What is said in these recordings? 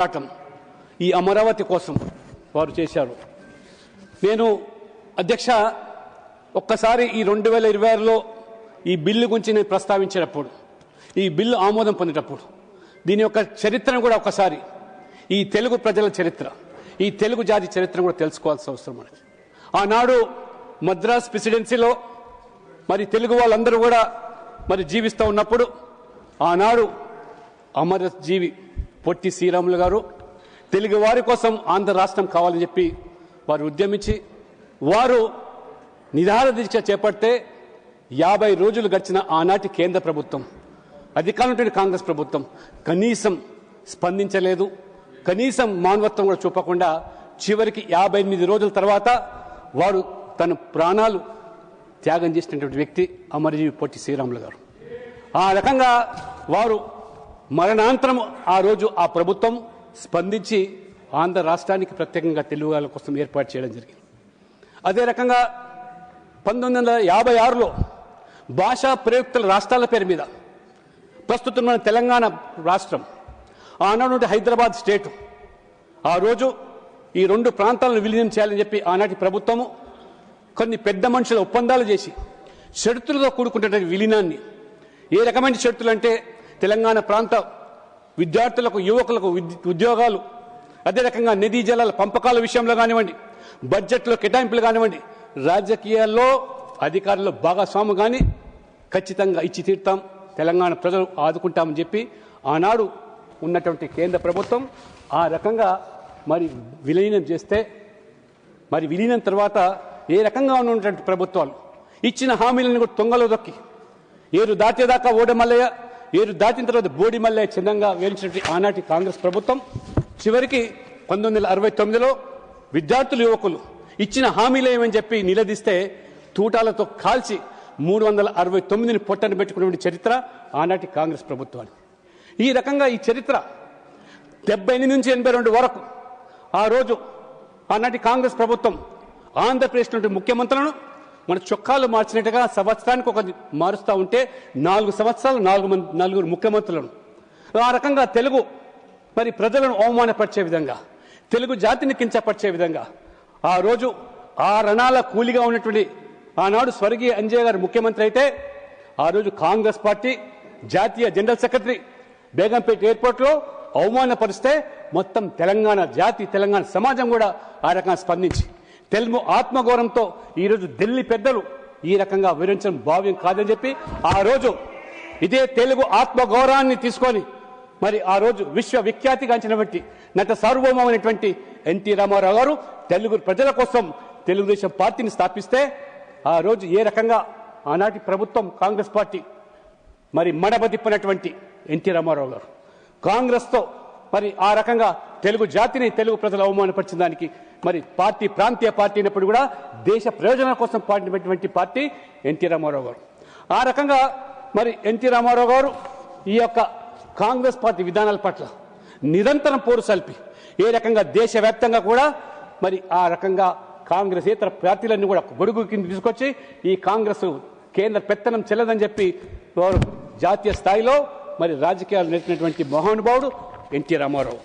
పోరాటం ఈ అమరావతి కోసం వారు చేశారు. నేను అధ్యక్ష ఒక్కసారి ఈ 2026లో ఈ బిల్లు గురించి నేను ప్రస్తావించినప్పుడు, ఈ బిల్లు ఆమోదం పొందేటప్పుడు దీని యొక్క చరిత్రను కూడా ఒకసారి, ఈ తెలుగు ప్రజల చరిత్ర, ఈ తెలుగు జాతి చరిత్రను కూడా తెలుసుకోవాల్సిన అవసరం మనకి. ఆనాడు మద్రాస్ ప్రెసిడెన్సీలో మరి తెలుగు వాళ్ళందరూ కూడా మరి జీవిస్తూ ఉన్నప్పుడు ఆనాడు అమరజీవి పొట్టి శ్రీరాములు గారు తెలుగు వారి కోసం ఆంధ్ర రాష్ట్రం కావాలని చెప్పి వారు ఉద్యమించి వారు నిరాహార దీక్ష చేపడితే 50 రోజులు గడిచిన ఆనాటి కేంద్ర ప్రభుత్వం, అధికారంలో కాంగ్రెస్ ప్రభుత్వం కనీసం స్పందించలేదు. కనీసం మానవత్వం కూడా చూపకుండా చివరికి 58 రోజుల తర్వాత వారు తన ప్రాణాలు త్యాగం చేసినటువంటి వ్యక్తి అమరజీవి పొట్టి శ్రీరాములు గారు. ఆ రకంగా వారు మరణాంతరం ఆ రోజు ఆ ప్రభుత్వం స్పందించి ఆంధ్ర రాష్ట్రానికి ప్రత్యేకంగా తెలుగు వాళ్ళ కోసం ఏర్పాటు చేయడం జరిగింది. అదే రకంగా 1956లో భాషా ప్రయుక్తుల రాష్ట్రాల పేరు మీద ప్రస్తుతం మన తెలంగాణ రాష్ట్రం, ఆనాడు హైదరాబాద్ స్టేటు, ఆ రోజు ఈ 2 ప్రాంతాలను విలీనం చేయాలని చెప్పి ఆనాటి ప్రభుత్వము కొన్ని పెద్ద మనుషుల ఒప్పందాలు చేసి షరతులతో కూడుకున్నటువంటి విలీనాన్ని, ఏ రకమైన షరతులు అంటే తెలంగాణ ప్రాంత విద్యార్థులకు, యువకులకు ఉద్యోగాలు, అదే రకంగా నదీ జలాల పంపకాల విషయంలో కానివ్వండి, బడ్జెట్లో కేటాయింపులు కానివ్వండి, రాజకీయాల్లో అధికారుల్లో భాగస్వాము కానీ ఖచ్చితంగా ఇచ్చి తీరుతాం, తెలంగాణ ప్రజలు ఆదుకుంటామని చెప్పి ఆనాడు ఉన్నటువంటి కేంద్ర ప్రభుత్వం ఆ రకంగా మరి విలీనం చేస్తే, మరి విలీనం తర్వాత ఏ రకంగా ఉన్నటువంటి ప్రభుత్వాలు ఇచ్చిన హామీలను కూడా తొంగలో దొక్కి ఏరు దాటేదాకా ఓడమల్లయ్య, ఏరు దాటిన తర్వాత బోడి మల్లయ్య చిన్నంగా వేయించినటువంటి ఆనాటి కాంగ్రెస్ ప్రభుత్వం చివరికి 1969లో విద్యార్థులు, యువకులు ఇచ్చిన హామీలు ఏమని చెప్పి నిలదీస్తే తూటాలతో కాల్చి 369ని పొట్టను పెట్టుకున్నటువంటి చరిత్ర ఆనాటి కాంగ్రెస్ ప్రభుత్వాన్ని. ఈ రకంగా ఈ చరిత్ర 78 నుంచి 82 వరకు ఆ రోజు ఆనాటి కాంగ్రెస్ ప్రభుత్వం ఆంధ్రప్రదేశ్ నుండి ముఖ్యమంత్రులను మన చొక్కాలు మార్చినట్టుగా సంవత్సరానికి ఒకటి మారుస్తూ ఉంటే 4 సంవత్సరాలు 4 ముఖ్యమంత్రులను ఆ రకంగా తెలుగు మరి ప్రజలను అవమానపరిచే విధంగా, తెలుగు జాతిని కించపరిచే విధంగా ఆ రోజు ఆ రణాల కూలిగా ఉన్నటువంటి ఆనాడు స్వర్గీయ అంజయ్య గారు ముఖ్యమంత్రి అయితే ఆ రోజు కాంగ్రెస్ పార్టీ జాతీయ జనరల్ సెక్రటరీ బేగంపేట ఎయిర్పోర్ట్లో అవమానపరిస్తే మొత్తం తెలంగాణ జాతి, తెలంగాణ సమాజం కూడా ఆ రకంగా స్పందించి తెలుగు ఆత్మగౌరవంతో ఈరోజు ఢిల్లీ పెద్దలు ఈ రకంగా వివరించడం భావ్యం కాదని చెప్పి ఆ రోజు ఇదే తెలుగు ఆత్మగౌరవాన్ని తీసుకొని మరి ఆ రోజు విశ్వవిఖ్యాతిగాంచినటువంటి నట సార్వభౌమైనటువంటి ఎన్టీ రామారావు గారు తెలుగు ప్రజల కోసం తెలుగుదేశం పార్టీని స్థాపిస్తే ఆ రోజు ఏ రకంగా ఆనాటి ప్రభుత్వం కాంగ్రెస్ పార్టీ మరి మడబదిప్పినటువంటి ఎన్టీ రామారావు గారు కాంగ్రెస్తో మరి ఆ రకంగా తెలుగు జాతిని, తెలుగు ప్రజలు అవమానపరిచిన దానికి మరి పార్టీ ప్రాంతీయ పార్టీ అయినప్పుడు కూడా దేశ ప్రయోజనాల కోసం పాటినటువంటి పార్టీ ఎన్టీ రామారావు గారు. ఆ రకంగా మరి ఎన్టీ రామారావు గారు ఈ యొక్క కాంగ్రెస్ పార్టీ విధానాల పట్ల నిరంతరం పోరు సల్పి ఏ రకంగా దేశవ్యాప్తంగా కూడా మరి ఆ రకంగా కాంగ్రెసేతర పార్టీలన్నీ కూడా గొడుగు కింద తీసుకొచ్చి ఈ కాంగ్రెస్ కేంద్ర పెత్తనం చెల్లదని చెప్పి వారు జాతీయ స్థాయిలో మరి రాజకీయాలు నెట్టినటువంటి మహానుభావుడు ఎన్టీ రామారావు.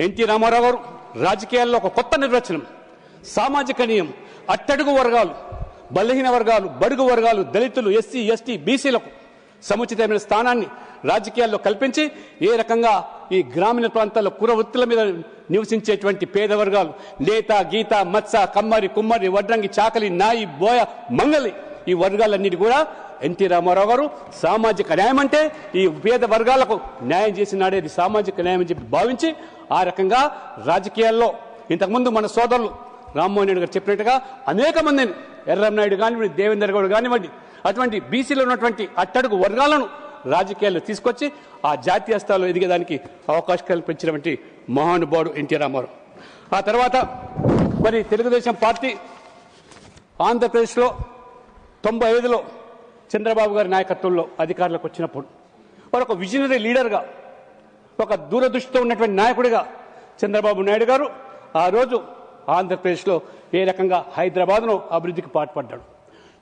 ఎన్టీ రామారావు గారు రాజకీయాల్లో ఒక కొత్త నిర్వచనం, సామాజిక నియమం, అట్టడుగు వర్గాలు, బలహీన వర్గాలు, బడుగు వర్గాలు, దళితులు, ఎస్సీ, ఎస్టీ, బీసీలకు సముచితమైన స్థానాన్ని రాజకీయాల్లో కల్పించి ఏ రకంగా ఈ గ్రామీణ ప్రాంతాల్లో కుల వృత్తుల మీద నివసించేటువంటి పేద వర్గాలు, నేత, గీత, మత్స, కమ్మరి, కుమ్మరి, వడ్రంగి, చాకలి, నాయి, బోయ, మంగలి, ఈ వర్గాలన్నిటి కూడా ఎన్టీ రామారావు గారు సామాజిక న్యాయం అంటే ఈ పేద వర్గాలకు న్యాయం చేసినాడే ఇది సామాజిక న్యాయం అని చెప్పి భావించి ఆ రకంగా రాజకీయాల్లో ఇంతకుముందు మన సోదరులు రామ్మోహన్ రెడ్డి గారు చెప్పినట్టుగా అనేక మందిని, ఎర్రంనాయుడు కానివ్వండి, దేవేందర్ గౌడ్ కానివ్వండి, అటువంటి బీసీలో ఉన్నటువంటి అట్టడుగు వర్గాలను రాజకీయాల్లో తీసుకొచ్చి ఆ జాతీయ స్థాయిలో ఎదిగేదానికి అవకాశం కల్పించినటువంటి మహానుభావుడు ఎన్టీ రామారావు. ఆ తర్వాత మరి తెలుగుదేశం పార్టీ ఆంధ్రప్రదేశ్లో 95లో చంద్రబాబు గారి నాయకత్వంలో అధికారులకు వచ్చినప్పుడు వారు ఒక విజనరీ లీడర్గా, ఒక దూరదృష్టితో ఉన్నటువంటి నాయకుడిగా చంద్రబాబు నాయుడు గారు ఆ రోజు ఆంధ్రప్రదేశ్లో ఏ రకంగా హైదరాబాద్ను అభివృద్ధికి పాటుపడ్డాడు.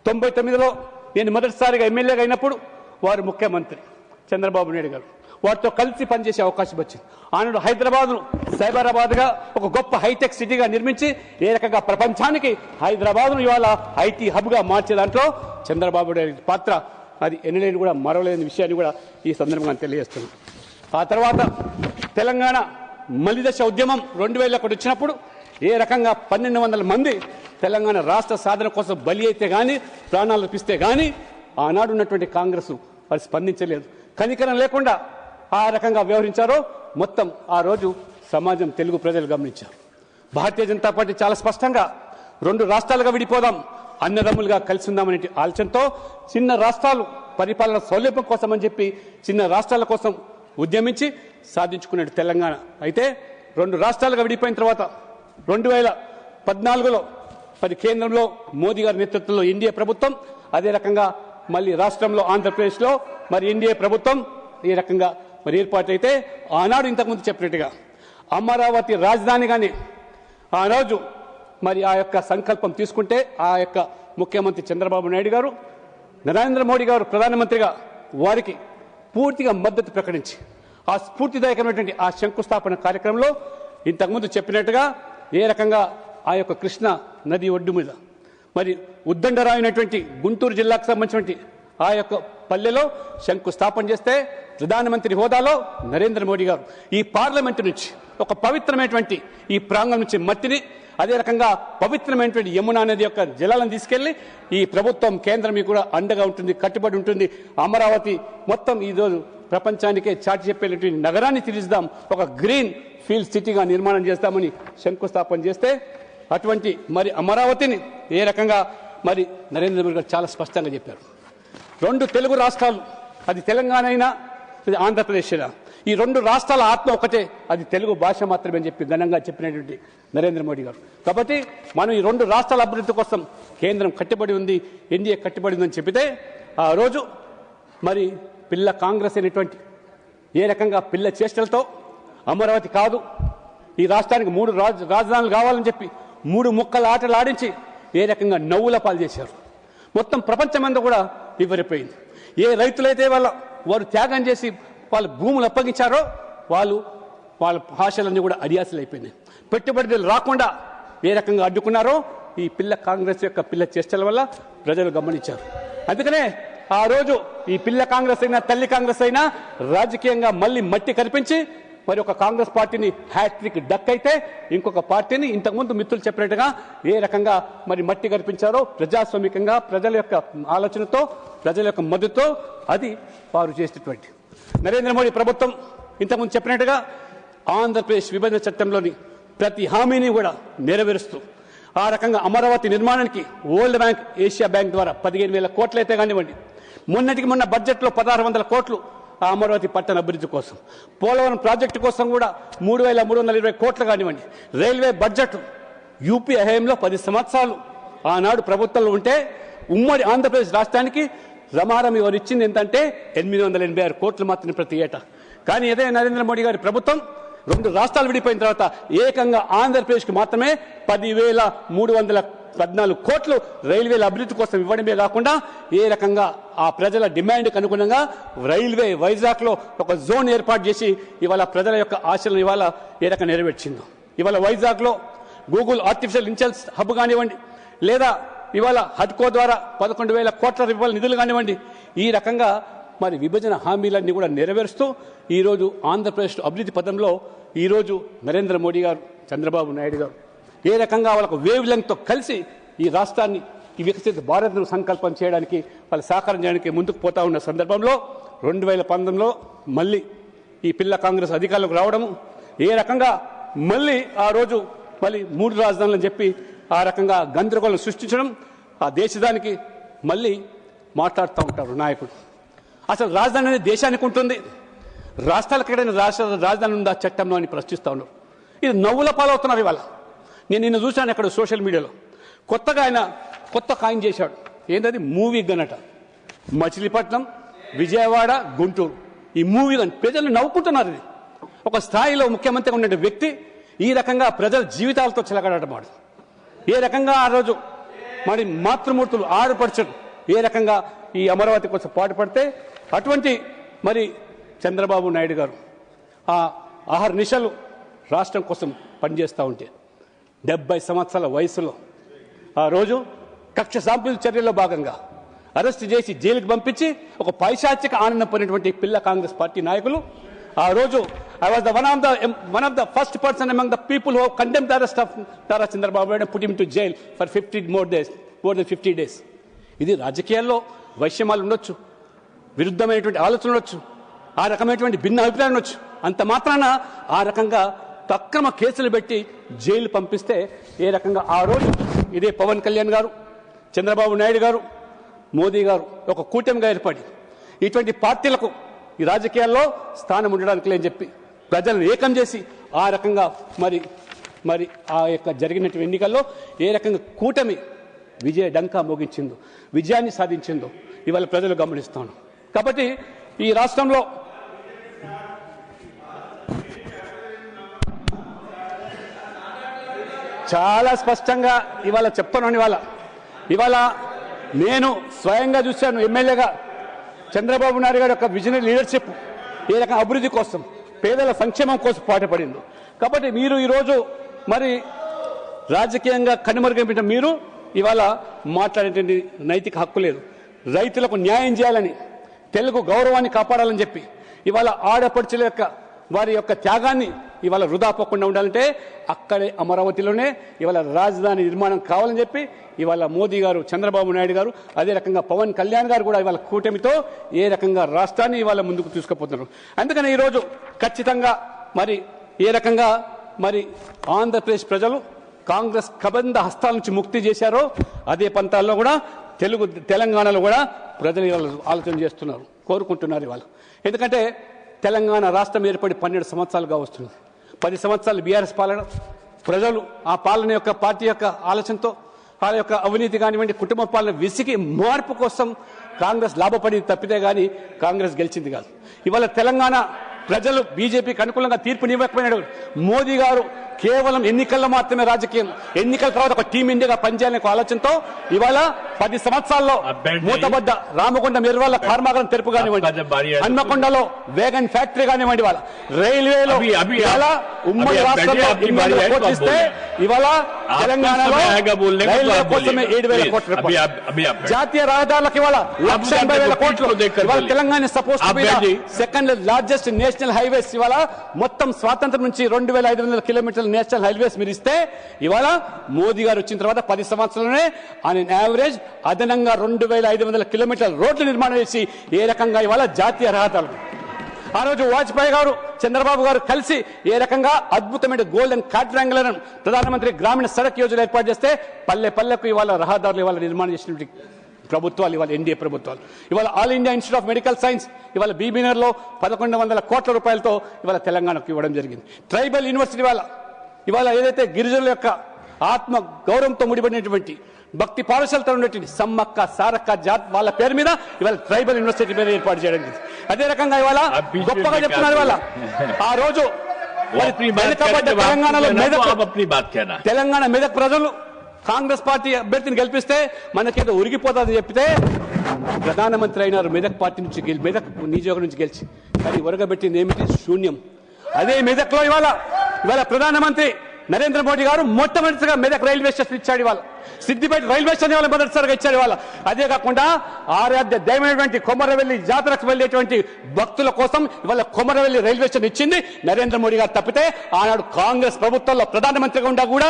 99లో నేను మొదటిసారిగా ఎమ్మెల్యేగా అయినప్పుడు వారు ముఖ్యమంత్రి చంద్రబాబు నాయుడు గారు వాటితో కలిసి పనిచేసే అవకాశం వచ్చింది. ఆనాడు హైదరాబాద్ను సైబరాబాద్గా ఒక గొప్ప హైటెక్ సిటీగా నిర్మించి ఏ రకంగా ప్రపంచానికి హైదరాబాద్ను ఇవాళ ఐటీ హబ్గా మార్చే దాంట్లో చంద్రబాబు నాయుడు పాత్ర అది ఎన్నలేని కూడా మరవలేని విషయాన్ని కూడా ఈ సందర్భంగా తెలియజేస్తుంది. ఆ తర్వాత తెలంగాణ మలిదశ ఉద్యమం 2001 వచ్చినప్పుడు ఏ రకంగా 1200 మంది తెలంగాణ రాష్ట్ర సాధన కోసం బలి అయితే కానీ ప్రాణాలు అర్పిస్తే కానీ ఆనాడు ఉన్నటువంటి కాంగ్రెస్ వారు స్పందించలేదు. కనికరం లేకుండా ఆ రకంగా వ్యవహరించారో మొత్తం ఆ రోజు సమాజం తెలుగు ప్రజలు గమనించారు. భారతీయ జనతా పార్టీ చాలా స్పష్టంగా 2 రాష్ట్రాలుగా విడిపోదాం, అన్నదమ్ములుగా కలిసి ఉందామనే ఆలోచనతో చిన్న రాష్ట్రాలు పరిపాలన సౌలభ్యం కోసం అని చెప్పి చిన్న రాష్ట్రాల కోసం ఉద్యమించి సాధించుకున్నాడు తెలంగాణ. అయితే 2 రాష్ట్రాలుగా విడిపోయిన తర్వాత 2014లో మరి కేంద్రంలో మోదీ గారి నేతృత్వంలో ఎన్డీఏ ప్రభుత్వం, అదే రకంగా మళ్ళీ రాష్ట్రంలో ఆంధ్రప్రదేశ్లో మరి ఎన్డీఏ ప్రభుత్వం ఈ రకంగా మరి ఏర్పాటైతే ఆనాడు ఇంతకుముందు చెప్పినట్టుగా అమరావతి రాజధానిగానే ఆ రోజు మరి ఆ యొక్క సంకల్పం తీసుకుంటే ఆ యొక్క ముఖ్యమంత్రి చంద్రబాబు నాయుడు గారు నరేంద్ర మోడీ గారు ప్రధానమంత్రిగా వారికి పూర్తిగా మద్దతు ప్రకటించి ఆ స్ఫూర్తిదాయకమైనటువంటి ఆ శంకుస్థాపన కార్యక్రమంలో ఇంతకుముందు చెప్పినట్టుగా ఏ రకంగా ఆ యొక్క కృష్ణ నది ఒడ్డు మీద మరి ఉద్దండరాయినటువంటి గుంటూరు జిల్లాకు సంబంధించినటువంటి ఆ యొక్క పల్లెలో శంకుస్థాపన చేస్తే ప్రధానమంత్రి హోదాలో నరేంద్ర మోడీ గారు ఈ పార్లమెంటు నుంచి ఒక పవిత్రమైనటువంటి ఈ ప్రాంగణం నుంచి మట్టిని, అదే రకంగా పవిత్రమైనటువంటి యమునా నది యొక్క జలాలను తీసుకెళ్లి ఈ ప్రభుత్వం కేంద్రం కూడా అండగా ఉంటుంది, కట్టుబడి ఉంటుంది. అమరావతి మొత్తం ఈరోజు ప్రపంచానికే చాటి చెప్పేటువంటి నగరాన్ని తీర్చిదాం, ఒక గ్రీన్ ఫీల్డ్ సిటీగా నిర్మాణం చేస్తామని శంకుస్థాపన చేస్తే అటువంటి మరి అమరావతిని ఏ రకంగా మరి నరేంద్ర మోడీ గారు చాలా స్పష్టంగా చెప్పారు. 2 తెలుగు రాష్ట్రాలు, అది తెలంగాణ అయినా ఆంధ్రప్రదేశ్ అయినా, ఈ 2 రాష్ట్రాల ఆత్మ ఒకటే, అది తెలుగు భాష మాత్రమే అని చెప్పి ఘనంగా చెప్పినటువంటి నరేంద్ర మోడీ గారు. కాబట్టి మనం ఈ 2 రాష్ట్రాల అభివృద్ధి కోసం కేంద్రం కట్టుబడి ఉంది, ఎన్డీఏ కట్టుబడి ఉందని చెప్పితే ఆ రోజు మరి పిల్ల కాంగ్రెస్ అయినటువంటి ఏ రకంగా పిల్ల చేష్టలతో అమరావతి కాదు, ఈ రాష్ట్రానికి 3 రాజధానులు కావాలని చెప్పి 3 ముక్కల ఆటలు ఆడించి ఏ రకంగా నవ్వుల పాలు చేశారు. మొత్తం ప్రపంచమంతా కూడా వివరిపోయింది. ఏ రైతులైతే వారు త్యాగం చేసి వాళ్ళ భూములు అప్పగించారో వాళ్ళ భాషలన్నీ కూడా అడియాసలు అయిపోయినాయి. పెట్టుబడులు రాకుండా ఏ రకంగా అడ్డుకున్నారో ఈ పిల్ల కాంగ్రెస్ యొక్క పిల్ల చేష్టల వల్ల ప్రజలు గమనించారు. అందుకనే ఆ రోజు ఈ పిల్ల కాంగ్రెస్ అయినా తల్లి కాంగ్రెస్ అయినా రాజకీయంగా మళ్ళీ మట్టి కనిపించి మరి ఒక కాంగ్రెస్ పార్టీని హ్యాట్రిక్ డక్ అయితే ఇంకొక పార్టీని ఇంతకుముందు మిత్రులు చెప్పినట్టుగా ఏ రకంగా మరి మట్టి కనిపించారో ప్రజాస్వామికంగా ప్రజల యొక్క ఆలోచనతో ప్రజల యొక్క మద్దతుతో అది వారు చేసేటువంటి నరేంద్ర మోడీ ప్రభుత్వం ఇంతకుముందు చెప్పినట్టుగా ఆంధ్రప్రదేశ్ విభజన చట్టంలోని ప్రతి హామీని కూడా నెరవేరుస్తూ ఆ రకంగా అమరావతి నిర్మాణానికి వరల్డ్ బ్యాంక్, ఏషియా బ్యాంక్ ద్వారా 15,000 కోట్లు అయితే కానివ్వండి, మొన్న బడ్జెట్లో 1,600 కోట్లు ఆ అమరావతి పట్టణ అభివృద్ధి కోసం, పోలవరం ప్రాజెక్టు కోసం కూడా 3,320 కోట్లు కానివ్వండి, రైల్వే బడ్జెట్ యూపీ హయాంలో 10 సంవత్సరాలు ఆనాడు ప్రభుత్వంలో ఉంటే ఉమ్మడి ఆంధ్రప్రదేశ్ రాష్ట్రానికి రమారం వారు ఇచ్చింది ఏంటంటే 886 కోట్లు మాత్రమే ప్రతి ఏటా. కానీ అదే నరేంద్ర మోడీ గారి ప్రభుత్వం 2 రాష్ట్రాలు విడిపోయిన తర్వాత ఏకంగా ఆంధ్రప్రదేశ్కి మాత్రమే 10,314 కోట్లు రైల్వేల అభివృద్ధి కోసం ఇవ్వడమే కాకుండా ఏ రకంగా ఆ ప్రజల డిమాండ్కి అనుగుణంగా రైల్వే వైజాగ్లో ఒక జోన్ ఏర్పాటు చేసి ఇవాళ ప్రజల యొక్క ఆశలను ఇవాళ ఏ రకంగా నెరవేర్చిందో. ఇవాళ వైజాగ్లో గూగుల్ ఆర్టిఫిషియల్ ఇంటెలిజెన్స్ హబ్ కానివ్వండి, లేదా ఇవాళ హడ్కో ద్వారా 11,000 కోట్ల రూపాయల నిధులు కానివ్వండి, ఈ రకంగా మరి విభజన హామీలన్నీ కూడా నెరవేరుస్తూ ఈరోజు ఆంధ్రప్రదేశ్ అభివృద్ధి పథంలో ఈరోజు నరేంద్ర మోడీ గారు, చంద్రబాబు నాయుడు గారు ఏ రకంగా వాళ్ళకు వేవ్ లెంగ్త్తో కలిసి ఈ రాష్ట్రాన్ని ఈ వికసిత భారత్ను సంకల్పం చేయడానికి వాళ్ళు సహకారం చేయడానికి ముందుకు పోతా ఉన్న సందర్భంలో 2019లో మళ్ళీ ఈ పిల్ల కాంగ్రెస్ అధికారులకు రావడము, ఏ రకంగా మళ్ళీ ఆ రోజు మళ్ళీ 3 రాజధానులని చెప్పి ఆ రకంగా గందరగోళం సృష్టించడం, ఆ దేశానికి మళ్ళీ మాట్లాడుతూ ఉంటారు నాయకుడు. అసలు రాజధాని అనేది దేశానికి ఉంటుంది, రాష్ట్రాలకు ఎక్కడైనా రాజధాని ఉందా చట్టంలో అని ప్రశ్నిస్తూ ఉన్నారు. ఇది నవ్వుల పాలవుతున్నారు. ఇవాళ నేను నిన్న చూశాను అక్కడ సోషల్ మీడియాలో కొత్తగా ఆయన కొత్త కాయిన్ చేశాడు. ఏంటది? మూవీ గన్ అట. మచిలీపట్నం, విజయవాడ, గుంటూరు ఈ మూవీ గన్. ప్రజలు నవ్వుకుంటున్నారు. ఇది ఒక స్థాయిలో ముఖ్యమంత్రిగా ఉన్న వ్యక్తి ఈ రకంగా ప్రజల జీవితాలతో చిలకడటమాడు. ఏ రకంగా ఆ రోజు మరి మాతృమూర్తులు ఆడపడుచులు ఏ రకంగా ఈ అమరావతి కోసం పాటుపడితే అటువంటి మరి చంద్రబాబు నాయుడు గారు ఆ అహర్నిశలు రాష్ట్రం కోసం పనిచేస్తూ ఉంటే 70 సంవత్సరాల వయసులో ఆ రోజు కక్ష సాంపుల్ చర్యల్లో భాగంగా అరెస్ట్ చేసి జైలుకి పంపించి ఒక పైశాచిక ఆనందం పొందినటువంటి పిల్ల కాంగ్రెస్ పార్టీ నాయకులు ఆ రోజు I was one of the first person among the people who condemned the arrest of Tara Chandrababu Naidu and put him to jail for 50 more than 50 days. ఇది రాజకీయాల్లో వైషమ్యాలు ఉండొచ్చు, విరుద్ధమైనటువంటి ఆలోచన ఉండొచ్చు, ఆ రకమైనటువంటి భిన్న అభిప్రాయం ఉండొచ్చు. అంత మాత్రాన ఆ రకంగా అక్రమ కేసులు పెట్టి జైలు పంపిస్తే ఏ రకంగా ఆ రోజు ఇదే పవన్ కళ్యాణ్ గారు, చంద్రబాబు నాయుడు గారు, మోదీ గారు ఒక కూటమిగా ఏర్పడి ఇటువంటి పార్టీలకు ఈ రాజకీయాల్లో స్థానం ఉండడానికి లేని చెప్పి ప్రజలను ఏకం చేసి ఆ రకంగా మరి ఆ యొక్క జరిగినటువంటి ఎన్నికల్లో ఏ రకంగా కూటమి విజయ డంకా మోగించిందో, విజయాన్ని సాధించిందో ఇవాళ ప్రజలు గమనిస్తాను. కాబట్టి ఈ రాష్ట్రంలో చాలా స్పష్టంగా ఇవాళ చెప్తాను. ఇవాళ నేను స్వయంగా చూశాను ఎమ్మెల్యేగా చంద్రబాబు నాయుడు గారి యొక్క విజనరీ లీడర్షిప్ ఏ రకం అభివృద్ధి కోసం, పేదల సంక్షేమం కోసం పాటుపడింది. కాబట్టి మీరు ఈరోజు మరి రాజకీయంగా కనుమరుగైన మీరు ఇవాళ మాట్లాడేటువంటి నైతిక హక్కు లేదు. రైతులకు న్యాయం చేయాలని, తెలుగు గౌరవాన్ని కాపాడాలని చెప్పి ఇవాళ ఆడపడుచుల యొక్క వారి యొక్క త్యాగాన్ని ఇవాళ వృధా పోకుండా ఉండాలంటే అక్కడే అమరావతిలోనే ఇవాళ రాజధాని నిర్మాణం కావాలని చెప్పి ఇవాళ మోదీ గారు, చంద్రబాబు నాయుడు గారు, అదే రకంగా పవన్ కళ్యాణ్ గారు కూడా ఇవాళ కూటమితో ఏ రకంగా రాష్ట్రాన్ని ఇవాళ ముందుకు తీసుకుపోతున్నారు. అందుకని ఈరోజు ఖచ్చితంగా మరి ఏ రకంగా మరి ఆంధ్రప్రదేశ్ ప్రజలు కాంగ్రెస్ కబంధ హస్తాల నుంచి ముక్తి చేశారో అదే పంతాల్లో కూడా తెలంగాణలో కూడా ప్రజలు ఆలోచన చేస్తున్నారు, కోరుకుంటున్నారు ఇవాళ. ఎందుకంటే తెలంగాణ రాష్ట్రం ఏర్పడి 12 సంవత్సరాలుగా వస్తుంది. 10 సంవత్సరాలు బీఆర్ఎస్ పాలన, ప్రజలు ఆ పాలన యొక్క పార్టీ యొక్క ఆలోచనతో వాళ్ళ యొక్క అవినీతి కానివ్వండి, కుటుంబ పాలన విసిగి మార్పు కోసం కాంగ్రెస్ లాభపడి తప్పితే గానీ కాంగ్రెస్ గెలిచింది కాదు. ఇవాళ తెలంగాణ ప్రజలు బీజేపీకి అనుకూలంగా తీర్పునివ్వకపోయినాడు. మోదీ గారు కేవలం ఎన్నికల్లో మాత్రమే రాజకీయం, ఎన్నికల తర్వాత ఒక టీం ఇండియాగా పనిచేయాలనే ఆలోచనతో ఇవాళ 10 సంవత్సరాల్లో మూతబడ్డ రామకొండ నిర్వాళ్ళ కర్మాగారం తెరుపు కానివ్వండి, హన్మకొండలో వేగన్ ఫ్యాక్టరీ కానివ్వండి, ఇవాళ రైల్వేలో ఉమ్మడి రాష్ట్రంలో కోటిస్తే ఇవాళ తెలంగాణలో రైల్వే కోసమే 7,000 కోట్ల రూపాయలు, జాతీయ రహదారులకు ఇవాళ 1,80,000 కోట్లు. ఇవాళ Telangana suppose second largest national highways ఇవాళ మొత్తం స్వాతంత్రం నుంచి 2,500 కిలోమీటర్ల నేషనల్ హైవేస్ మీరు ఇస్తే ఇవాళ మోదీ గారు వచ్చిన తర్వాత 10 సంవత్సరాలనే ఆన్ యావరేజ్ అదనంగా 2,500 కిలోమీటర్ల రోడ్లు నిర్మాణం చేసి ఏ రకంగా ఇవాళ జాతీయ రహదారులు ఆ రోజు వాజ్పేయి గారు, చంద్రబాబు గారు కలిసి ఏ రకంగా అద్భుతమైన గోల్డెన్ క్వాడ్రాంగులర్ ప్రధానమంత్రి గ్రామీణ సడక్ యోజన ఏర్పాటు చేస్తే పల్లె పల్లెకు ఇవాళ రహదారులు ఇవాళ నిర్మాణం చేసినటువంటి ప్రభుత్వాలు ఇవాళ ఎన్డీఏ ప్రభుత్వాలు. ఇవాళ all India institute of medical science ఇవాళ బీబీనర్లో 1,100 కోట్ల రూపాయలతో ఇవాళ తెలంగాణకు ఇవ్వడం జరిగింది. ట్రైబల్ యూనివర్సిటీ ఇవాళ ఏదైతే గిరిజనుల యొక్క ఆత్మ గౌరవంతో ముడిపడినటువంటి భక్తి పాఠశాలతో ఉన్నటువంటి సమ్మక్క సారక్క జాత్ వాళ్ళ పేరు మీద ఇవాళ ట్రైబల్ యూనివర్సిటీ మీద ఏర్పాటు చేయడం. అదే రకంగా ఇవాళ గొప్పగా చెప్తున్నారు. ఇవాళ ఆ రోజు తెలంగాణ మెదక్ ప్రజలు కాంగ్రెస్ పార్టీ అభ్యర్థిని గెలిపిస్తే మనకేదో ఉరిగిపోతుందని చెప్తే ప్రధానమంత్రి అయినారు మెదక్ పార్టీ నుంచి, మెదక్ నియోజకవర్గం నుంచి గెలిచి. కానీ ఉరగబెట్టింది ఏమిటి? శూన్యం. అదే మెదక్లో ఇవాళ ప్రధానమంత్రి నరేంద్ర మోడీ గారు మొట్టమొదటిగా మెదక్ రైల్వే స్టేషన్ ఇచ్చాడు. ఇవాళ సిద్దిపేట రైల్వే స్టేషన్ ఇవాళ మొదటిసారిగా ఇచ్చాడు. ఇవాళ అదే కాకుండా ఆరాధ్య దైవమైనటువంటి కొమరవెల్లి జాతరకు వెళ్లేటువంటి భక్తుల కోసం ఇవాళ కొమరవెల్లి రైల్వే స్టేషన్ ఇచ్చింది నరేంద్ర మోడీ గారు. తప్పితే ఆనాడు కాంగ్రెస్ ప్రభుత్వంలో ప్రధానమంత్రిగా ఉండా కూడా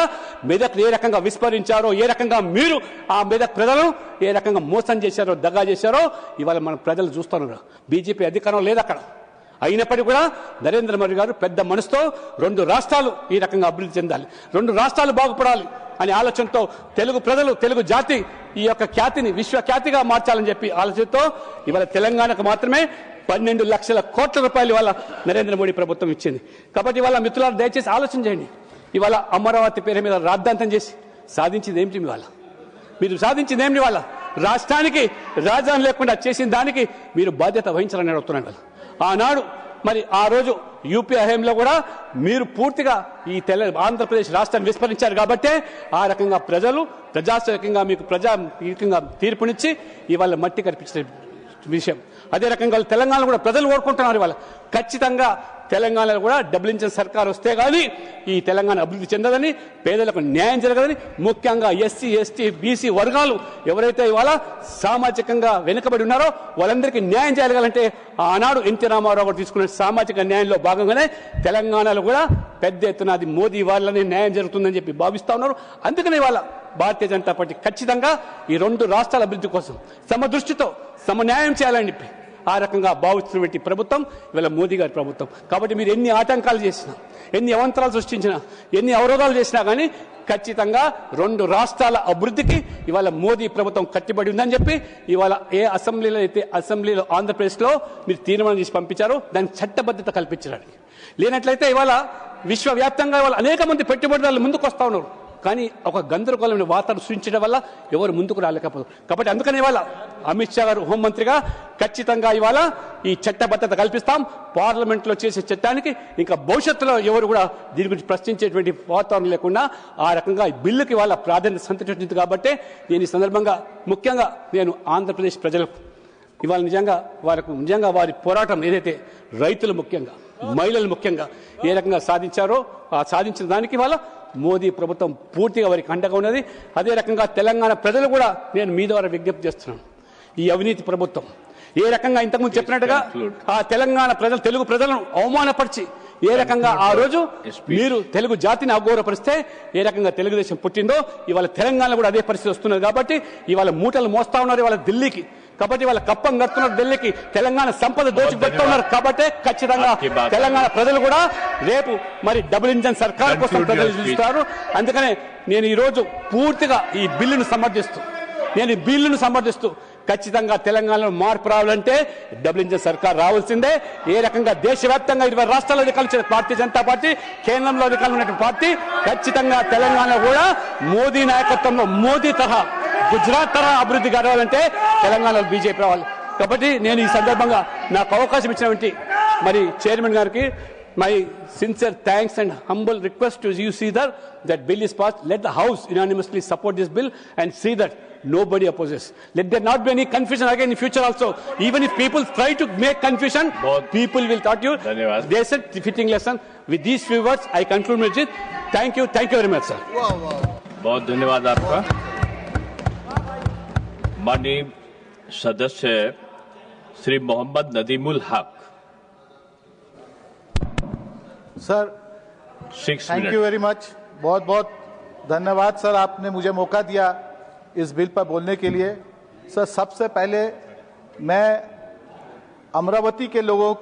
మెదక్ ఏ రకంగా విస్మరించారో, ఏ రకంగా మీరు ఆ మెదక్ ప్రజలను ఏ రకంగా మోసం చేశారో, దగా చేశారో ఇవాళ మన ప్రజలు చూస్తున్నారు. బీజేపీ అధికారం లేదు అక్కడ. అయినప్పటికీ కూడా నరేంద్ర మోడీ గారు పెద్ద మనసుతో 2 రాష్ట్రాలు ఈ రకంగా అభివృద్ధి చెందాలి, 2 రాష్ట్రాలు బాగుపడాలి అనే ఆలోచనతో తెలుగు ప్రజలు, తెలుగు జాతి ఈ యొక్క ఖ్యాతిని విశ్వఖ్యాతిగా మార్చాలని చెప్పి ఆలోచనతో ఇవాళ తెలంగాణకు మాత్రమే 12 లక్షల కోట్ల రూపాయలు ఇవాళ నరేంద్ర మోడీ ప్రభుత్వం ఇచ్చింది. కాబట్టి ఇవాళ మిత్రులారా దయచేసి ఆలోచన చేయండి. ఇవాళ అమరావతి పేరు మీద రాద్ధాంతం చేసి సాధించింది ఏమిటి? ఇవాళ మీరు సాధించింది ఏమిటి? ఇవాళ రాష్ట్రానికి రాజధాని లేకుండా చేసిన దానికి మీరు బాధ్యత వహించాలని అడుగుతున్నాను. ఆనాడు మరి ఆ రోజు యూపీ హయాంలో కూడా మీరు పూర్తిగా ఈ ఆంధ్రప్రదేశ్ రాష్ట్రాన్ని విస్మరించారు. కాబట్టే ఆ రకంగా ప్రజలు ప్రజాస్వామికంగా మీకు తీర్పునిచ్చి ఇవాళ మట్టి కనిపించిన విషయం. అదే రకంగా తెలంగాణ కూడా ప్రజలు కోరుకుంటున్నారు ఇవాళ ఖచ్చితంగా తెలంగాణలో కూడా డబుల్ ఇంజిన్ సర్కార్ వస్తే కానీ ఈ తెలంగాణ అభివృద్ధి చెందదని, పేదలకు న్యాయం జరగదని, ముఖ్యంగా ఎస్సీ ఎస్టీ బీసీ వర్గాలు ఎవరైతే ఇవాళ సామాజికంగా వెనుకబడి ఉన్నారో వాళ్ళందరికీ న్యాయం చేయగలంటే ఆనాడు ఎన్టీ రామారావు గారు తీసుకున్న సామాజిక న్యాయంలో భాగంగానే తెలంగాణలో కూడా పెద్ద ఎత్తున అది మోదీ వాళ్ళని న్యాయం జరుగుతుందని చెప్పి భావిస్తా ఉన్నారు. అందుకనే ఇవాళ భారతీయ జనతా పార్టీ ఖచ్చితంగా ఈ రెండు రాష్ట్రాల అభివృద్ధి కోసం సమదృష్టితో సమన్యాయం చేయాలని చెప్పి ఆ రకంగా భావిస్తున్నటువంటి ప్రభుత్వం ఇవాళ మోదీ గారి ప్రభుత్వం. కాబట్టి మీరు ఎన్ని ఆటంకాలు చేసినా, ఎన్ని అవంతరాలు సృష్టించినా, ఎన్ని అవరోధాలు చేసినా కానీ ఖచ్చితంగా రెండు రాష్ట్రాల అభివృద్ధికి ఇవాళ మోదీ ప్రభుత్వం కట్టుబడి ఉందని చెప్పి ఇవాళ ఏ అసెంబ్లీలో అయితే అసెంబ్లీలో ఆంధ్రప్రదేశ్లో మీరు తీర్మానం చేసి పంపించారో దానికి చట్టబద్ధత కల్పించడానికి. లేనట్లయితే ఇవాళ విశ్వవ్యాప్తంగా ఇవాళ అనేక మంది పెట్టుబడిదారులు ముందుకు వస్తూ ఉన్నారు. కానీ ఒక గందరగోళమైన వాతావరణం సృష్టించడం వల్ల ఎవరు ముందుకు రాలేకపోతారు. కాబట్టి అందుకని ఇవాళ అమిత్ షా గారు హోంమంత్రిగా ఖచ్చితంగా ఇవాళ ఈ చట్టబద్ధత కల్పిస్తాం. పార్లమెంట్లో చేసే చట్టానికి ఇంకా భవిష్యత్తులో ఎవరు కూడా దీని గురించి ప్రశ్నించేటువంటి వాతావరణం లేకుండా ఆ రకంగా ఈ బిల్లుకి ఇవాళ ప్రాధాన్యత సంతరించింది. కాబట్టి నేను ఈ సందర్భంగా ముఖ్యంగా నేను ఆంధ్రప్రదేశ్ ప్రజలకు ఇవాళ నిజంగా వారి పోరాటం ఏదైతే రైతులు ముఖ్యంగా, మహిళలు ముఖ్యంగా ఏ రకంగా సాధించారో ఆ సాధించిన దానికి ఇవాళ మోదీ ప్రభుత్వం పూర్తిగా వారికి అండగా ఉన్నది. అదే రకంగా తెలంగాణ ప్రజలు కూడా నేను మీ ద్వారా విజ్ఞప్తి చేస్తున్నాను. ఈ అవినీతి ప్రభుత్వం ఏ రకంగా ఇంతకుముందు చెప్పినట్టుగా ఆ తెలంగాణ ప్రజలు తెలుగు ప్రజలను అవమానపరిచి ఏ రకంగా ఆ రోజు మీరు తెలుగు జాతిని అగౌరవపరిస్తే ఏ రకంగా తెలుగుదేశం పుట్టిందో ఇవాళ తెలంగాణ కూడా అదే పరిస్థితి వస్తున్నది. కాబట్టి ఇవాళ మూటలు మోస్తా ఉన్నారు ఇవాళ ఢిల్లీకి. కాబట్టి వాళ్ళ కప్పం కడుతున్నారు ఢిల్లీకి, తెలంగాణ సంపద దోచిపెడుతూ ఉన్నారు. కాబట్టి ఖచ్చితంగా తెలంగాణ ప్రజలు కూడా రేపు మరి డబుల్ ఇంజన్ సర్కార్ కోసం ప్రజలు చూస్తారు. అందుకనే నేను ఈ రోజు పూర్తిగా ఈ బిల్లును సమర్థిస్తూ ఖచ్చితంగా తెలంగాణలో మార్పు రావాలంటే డబుల్ ఇంజన్ సర్కార్ రావాల్సిందే. ఏ రకంగా దేశవ్యాప్తంగా 20 రాష్ట్రాల్లో అధికారులు భారతీయ జనతా పార్టీ, కేంద్రంలో అధికారులు ఉన్నటువంటి పార్టీ ఖచ్చితంగా తెలంగాణ కూడా మోదీ నాయకత్వంలో మోదీ తరహా గుజరాత్ తరహా అభివృద్ధి కావాలంటే తెలంగాణలో బీజేపీ రావాలి. కాబట్టి నేను ఈ సందర్భంగా నాకు అవకాశం ఇచ్చినటువంటి మరి చైర్మన్ గారికి my sincere thanks and humble request to you see that bill is passed. Let the House unanimously support this bill and see that nobody opposes. Let there not be any confusion again in future also. Even if people try to make confusion, people will taught you. They said fitting lesson. With these few words, I conclude my speech. Thank you very much, sir. बहुत धन्यवाद आपका. माननीय सदस्य श्री मोहम्मद नदीमुल हक. Sir, 6 thank you very much. बहुत बहुत धन्यवाद sir, आपने मुझे मौका दिया इस बिल पर बोलने के लिए. सर, सबसे पहले मैं अमरावती के लोगों को